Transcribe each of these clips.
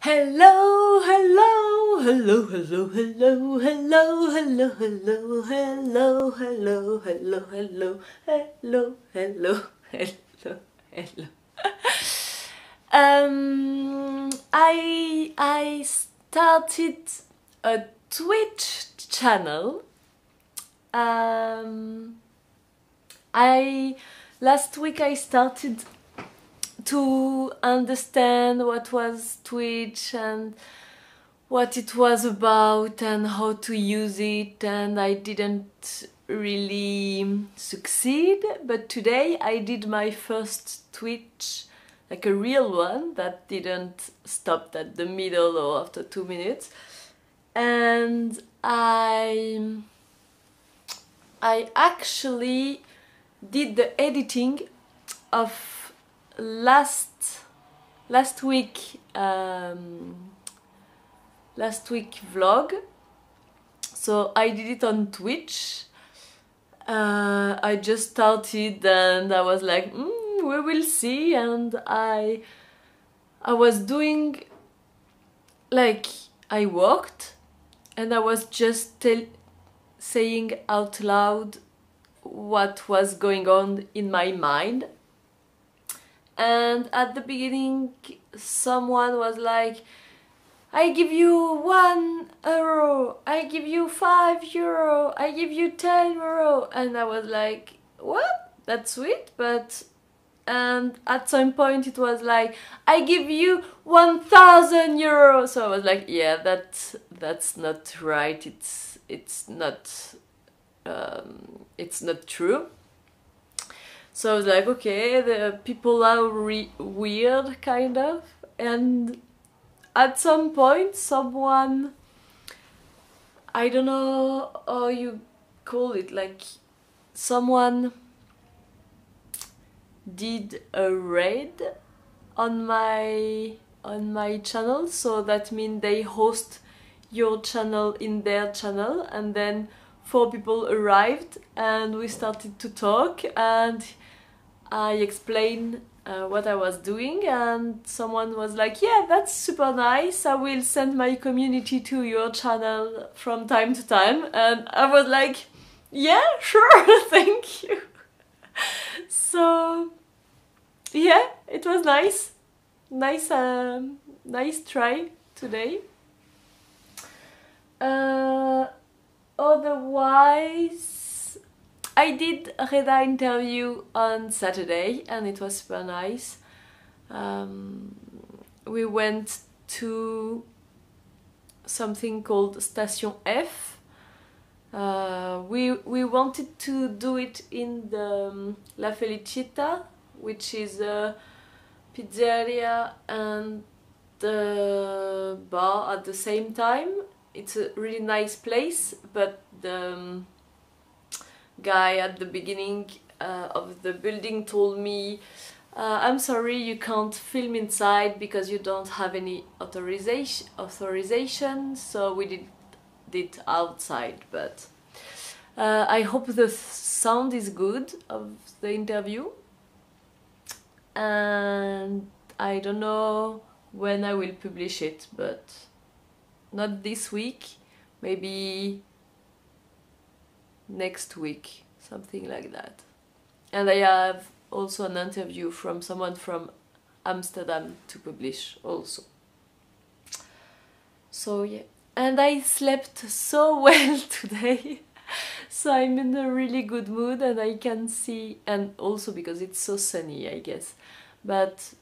Hello, hello, hello, hello, hello, hello, hello, hello, hello, hello, hello, hello, hello, hello, hello, hello. I started a Twitch channel. Last week I started to understand what was Twitch and what it was about and how to use it, and I didn't really succeed, but today I did my first Twitch, like a real one that didn't stop at the middle or after 2 minutes, and I actually did the editing of last week vlog. So I did it on Twitch. I just started and I was like, we will see, and I was doing, like, I worked and I was just saying out loud what was going on in my mind. And at the beginning someone was like, I give you €1, I give you €5, I give you €10, and I was like, what? That's sweet, but... And at some point it was like, I give you €1,000. So I was like, yeah, that's not right. It's not true. So I was like, okay, the people are weird, kind of. And at some point someone, I don't know how you call it, like someone did a raid on my channel. So that means they host your channel in their channel, and then 4 people arrived and we started to talk, and I explained what I was doing, and someone was like, yeah, that's super nice, I will send my community to your channel from time to time. And I was like, yeah, sure, thank you. So yeah, it was nice try today. Otherwise, I did a Reda interview on Saturday and it was super nice. We went to something called Station F. We wanted to do it in the La Felicita, which is a pizzeria and the bar at the same time. It's a really nice place, but the guy at the beginning of the building told me, I'm sorry, you can't film inside because you don't have any authorization, so we did it outside. But I hope the sound is good of the interview, and I don't know when I will publish it, but not this week, maybe next week, something like that. And I have also an interview from someone from Amsterdam to publish also. So yeah, and I slept so well today. So I'm in a really good mood, and I can see, and also because it's so sunny, I guess. But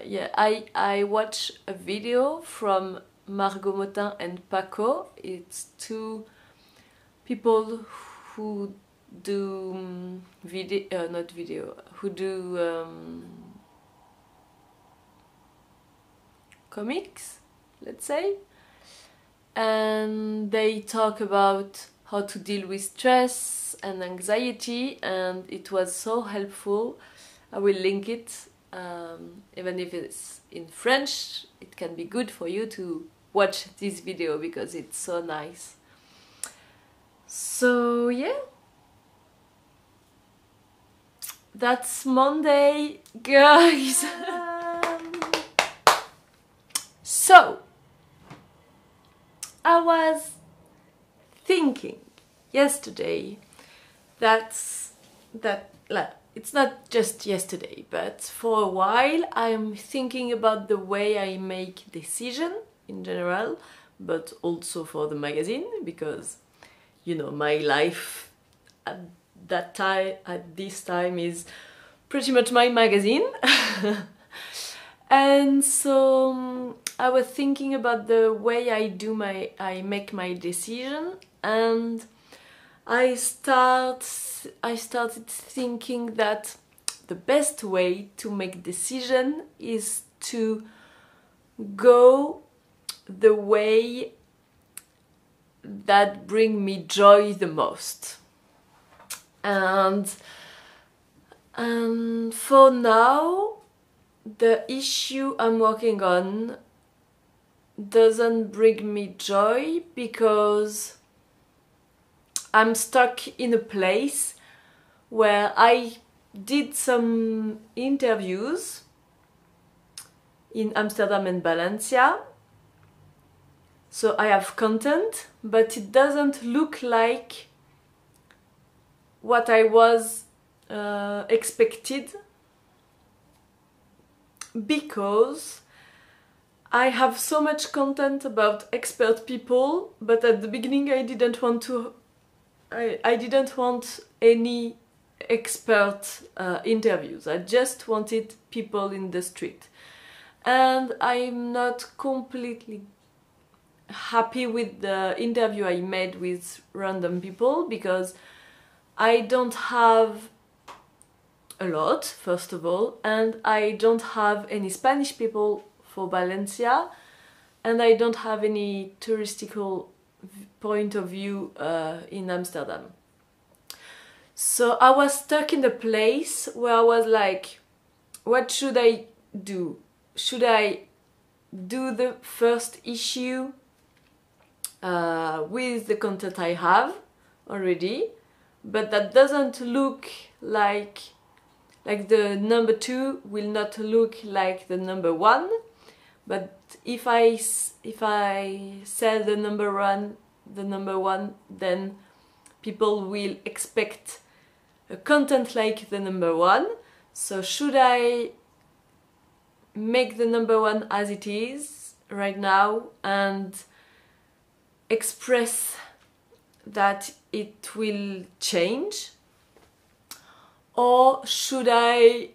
yeah, I watched a video from Margot Motin and Paco. It's 2 people who do who do comics, let's say, and they talk about how to deal with stress and anxiety, and it was so helpful. I will link it, even if it's in French. It can be good for you to watch this video because it's so nice. So yeah, that's Monday, guys. I was thinking yesterday it's not just yesterday, but for a while I'm thinking about the way I make decisions in general, but also for the magazine, because you know my life at this time is pretty much my magazine. And so I was thinking about the way I make my decision, and I started thinking that the best way to make decision is to go the way that bring me joy the most. And for now, the issue I'm working on doesn't bring me joy because I'm stuck in a place where I did some interviews in Amsterdam and Valencia. So I have content, but it doesn't look like what I was expected, because I have so much content about expert people, but at the beginning I didn't want any expert interviews. I just wanted people in the street, and I'm not completely happy with the interview I made with random people, because I don't have a lot, first of all, and I don't have any Spanish people for Valencia, and I don't have any touristical point of view in Amsterdam. So I was stuck in the place where I was like, what should I do? Should I do the first issue with the content I have already, but that doesn't look like the number 2 will not look like the number 1, but if I sell the number 1, then people will expect a content like the number 1. So should I make the number 1 as it is right now and express that it will change? Or should I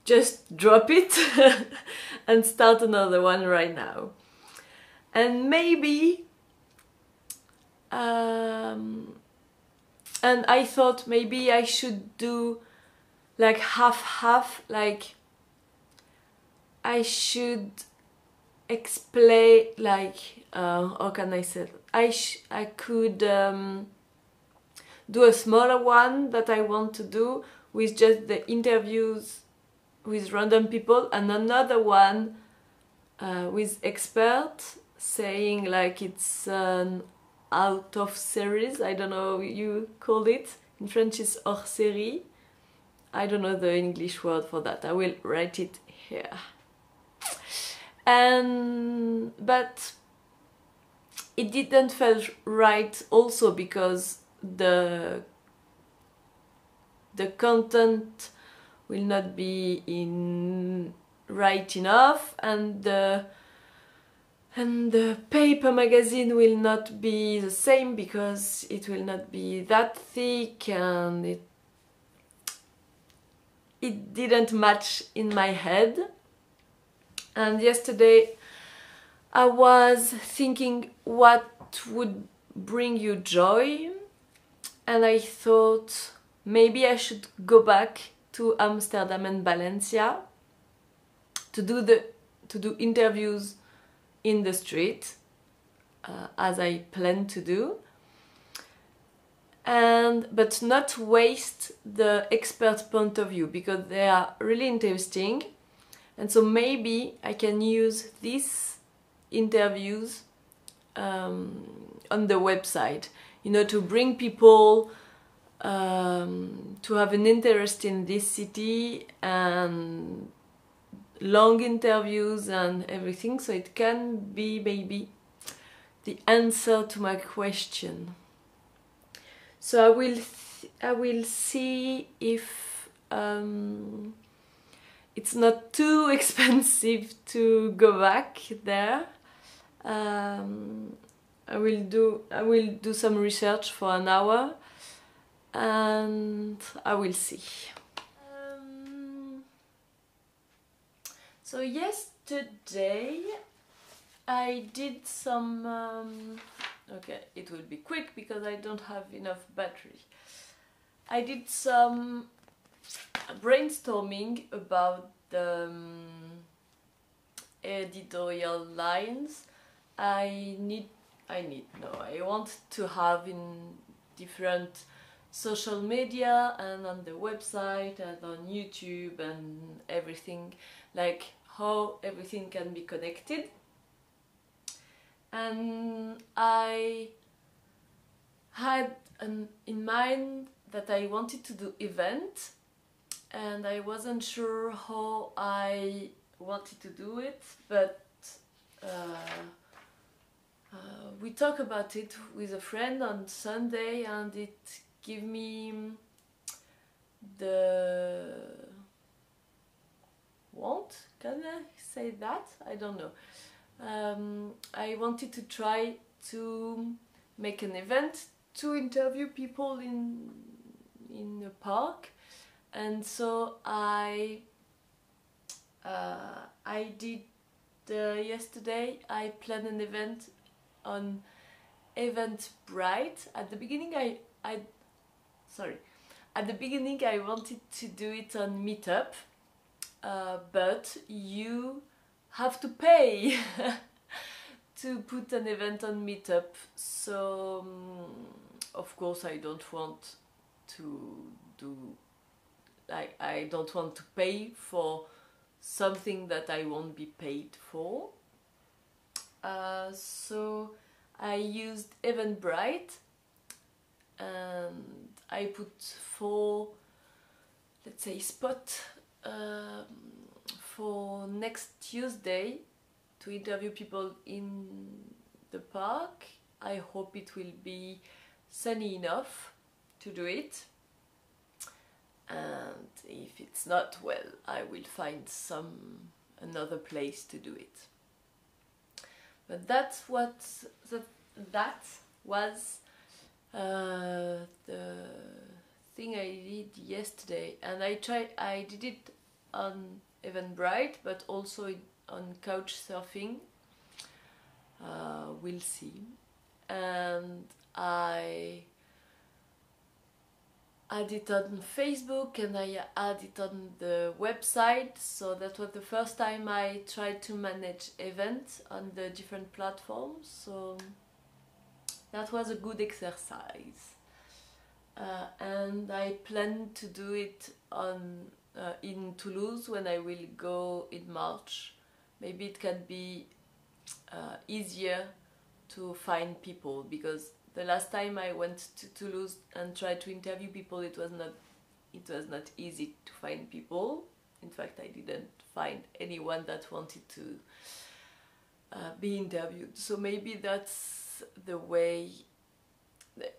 just drop it and start another one right now? And maybe, and I thought maybe I should do like half-half, like I should explain, like, how can I say it? I could do a smaller one that I want to do with just the interviews with random people, and another one with experts, saying like it's an out of series. I don't know you call it. In French it's hors série. I don't know the English word for that. I will write it here. But it didn't feel right also because the content will not be right enough, and the paper magazine will not be the same because it will not be that thick, and it didn't match in my head. And yesterday I was thinking what would bring you joy, and I thought maybe I should go back to Amsterdam and Valencia to do interviews in the street, as I plan to do, but not waste the expert point of view, because they are really interesting. And so maybe I can use these interviews on the website, you know, to bring people to have an interest in this city, and long interviews and everything. So it can be maybe the answer to my question. So I will see if it's not too expensive to go back there. I will do some research for an hour, and I will see. So yesterday I did some okay, it will be quick because I don't have enough battery. I did some brainstorming about the editorial lines I want to have in different social media and on the website and on YouTube and everything, like how everything can be connected. And I had in mind that I wanted to do event, and I wasn't sure how I wanted to do it, but we talked about it with a friend on Sunday, and it gave me the want, can I say that? I don't know. I wanted to try to make an event to interview people in a park, and so I did yesterday. I planned an event on Eventbrite. At the beginning at the beginning I wanted to do it on Meetup, but you have to pay to put an event on Meetup, so of course I don't want to do, like, I don't want to pay for something that I won't be paid for. So I used Eventbrite, and I put 4, let's say, spots for next Tuesday to interview people in the park. I hope it will be sunny enough to do it, and if it's not, well, I will find another place to do it. But that was the thing I did yesterday, and I did it on Eventbrite, but also on Couchsurfing. We'll see. And I add it on Facebook, and I add it on the website. So that was the first time I tried to manage events on the different platforms. So that was a good exercise. And I plan to do it in Toulouse when I will go in March. Maybe it can be easier to find people, because the last time I went to Toulouse and tried to interview people, it was not easy to find people. In fact, I didn't find anyone that wanted to be interviewed. So maybe that's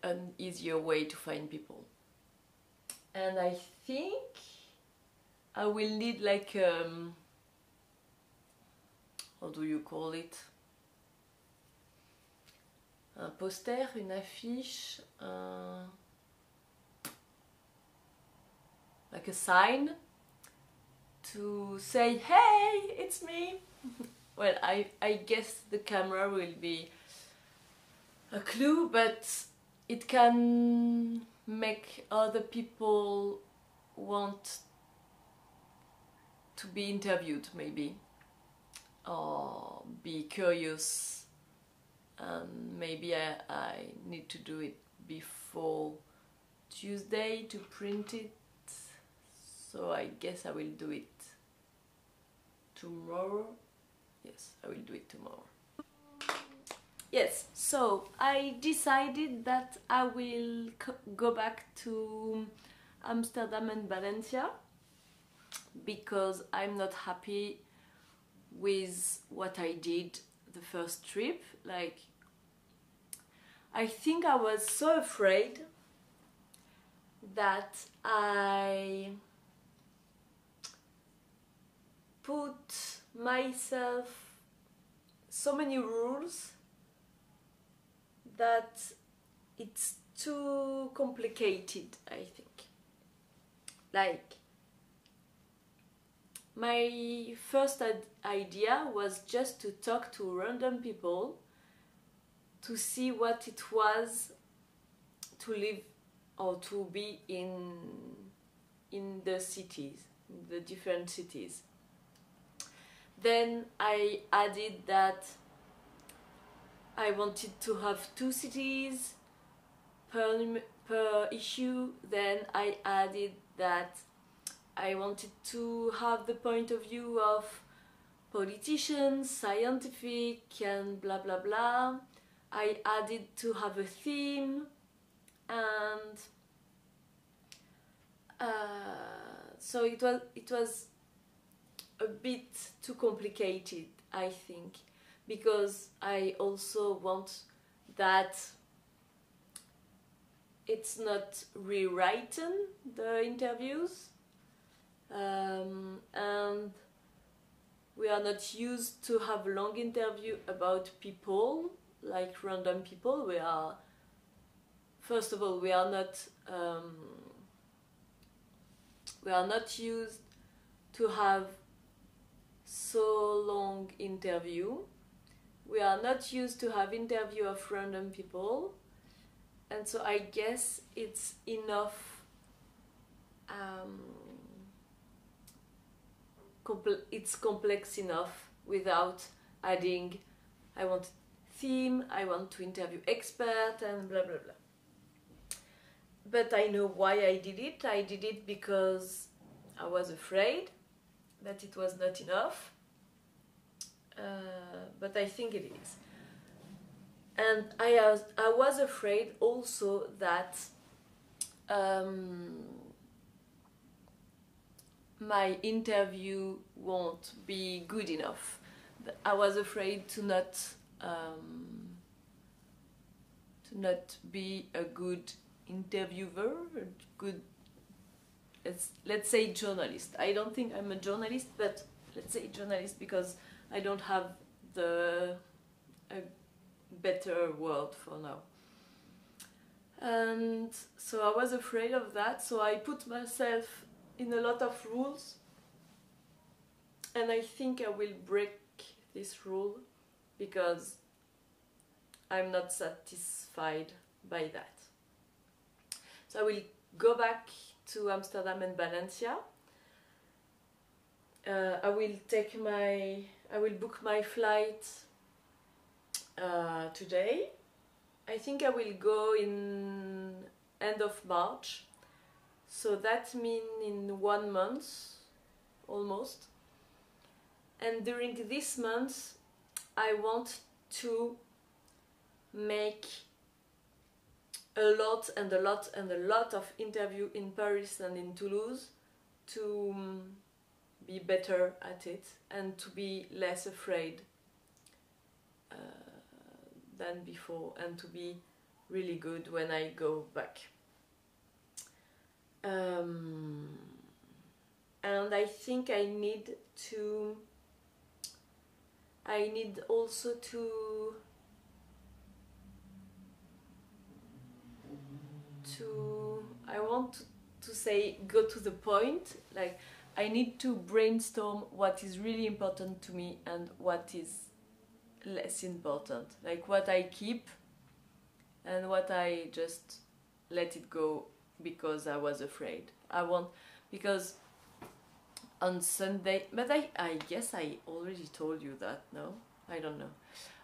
an easier way to find people. And I think I will need, like, how do you call it? Un poster, une affiche, like a sign to say, hey, it's me. Well, I guess the camera will be a clue, but it can make other people want to be interviewed, maybe, or be curious. Maybe I need to do it before Tuesday to print it, so I guess I will do it tomorrow. Yes, I will do it tomorrow. Yes, so I decided that I will go back to Amsterdam and Valencia, because I'm not happy with what I did the first trip. Like, I think I was so afraid that I put myself so many rules that it's too complicated, I think. Like, my first idea was just to talk to random people to see what it was to live or to be in the cities, in the different cities. Then I added that I wanted to have 2 cities per issue. Then I added that I wanted to have the point of view of politicians, scientific, and blah blah blah. I added to have a theme, and so it was a bit too complicated, I think, because I also want that it's not rewritten, the interviews, and we are not used to have long interview about people, like random people. We are, first of all, we are not used to have so long interview. We are not used to have interview of random people, and so I guess it's enough. It's complex enough without adding I want theme, I want to interview expert, and blah blah blah. But I know why I did it. I did it because I was afraid that it was not enough, but I think it is. And I was afraid also that my interview won't be good enough. I was afraid to not be a good interviewer, a good, let's say journalist. I don't think I'm a journalist, but let's say journalist because I don't have a better word for now. And so I was afraid of that, so I put myself in a lot of rules, and I think I will break this rule because I'm not satisfied by that. So I will go back to Amsterdam and Valencia. I will book my flight today. I think I will go in end of March. So that means in 1 month, almost. And during this month, I want to make a lot of interview in Paris and in Toulouse to be better at it and to be less afraid than before, and to be really good when I go back. And I think I need also to I want to say go to the point. Like, I need to brainstorm what is really important to me and what is less important, like what I keep and what I just let it go because I was afraid. Because on Sunday, but I guess I already told you that, no? I don't know.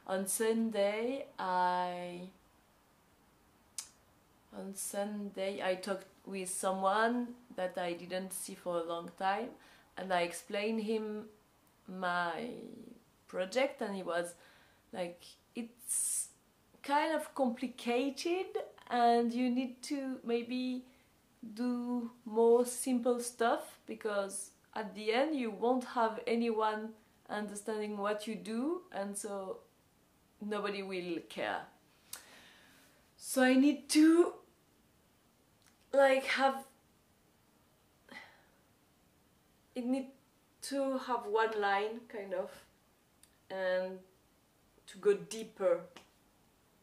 On Sunday I talked with someone that I didn't see for a long time, and I explained him my project, and he was like, it's kind of complicated and you need to maybe do more simple stuff, because at the end you won't have anyone understanding what you do, and so nobody will care. So I need to like need to have one line kind of, and to go deeper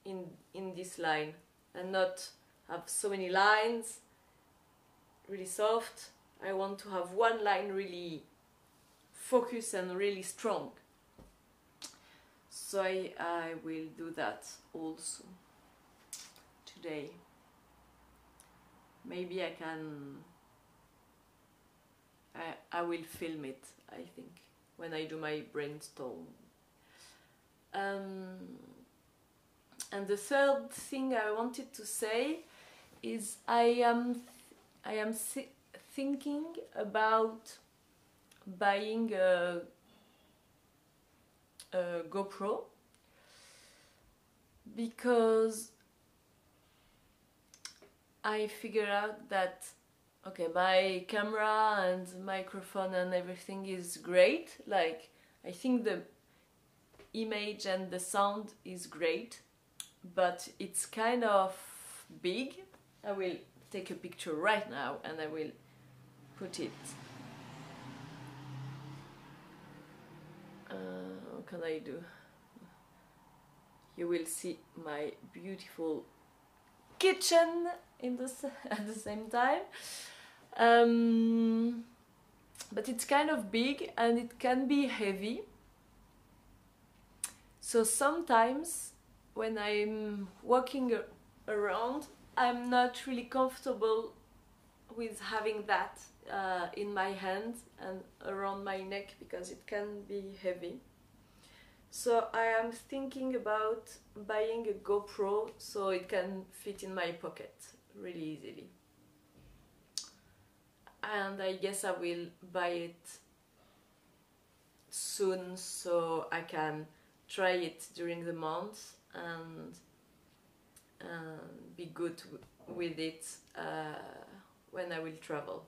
in this line and not have so many lines really soft. I want to have one line really focused and really strong. So I will do that also today. Maybe I will film it, I think, when I do my brainstorm. And the third thing I wanted to say is I am thinking about buying a GoPro, because I figured out that okay, my camera and microphone and everything is great. Like, I think the image and the sound is great, but it's kind of big. I will take a picture right now and I will put it. What can I do? You will see my beautiful kitchen at the same time. But it's kind of big and it can be heavy. So sometimes when I'm walking around, I'm not really comfortable with having that in my hand and around my neck, because it can be heavy. So I am thinking about buying a GoPro so it can fit in my pocket really easily. And I guess I will buy it soon so I can try it during the month and be good with it when I will travel.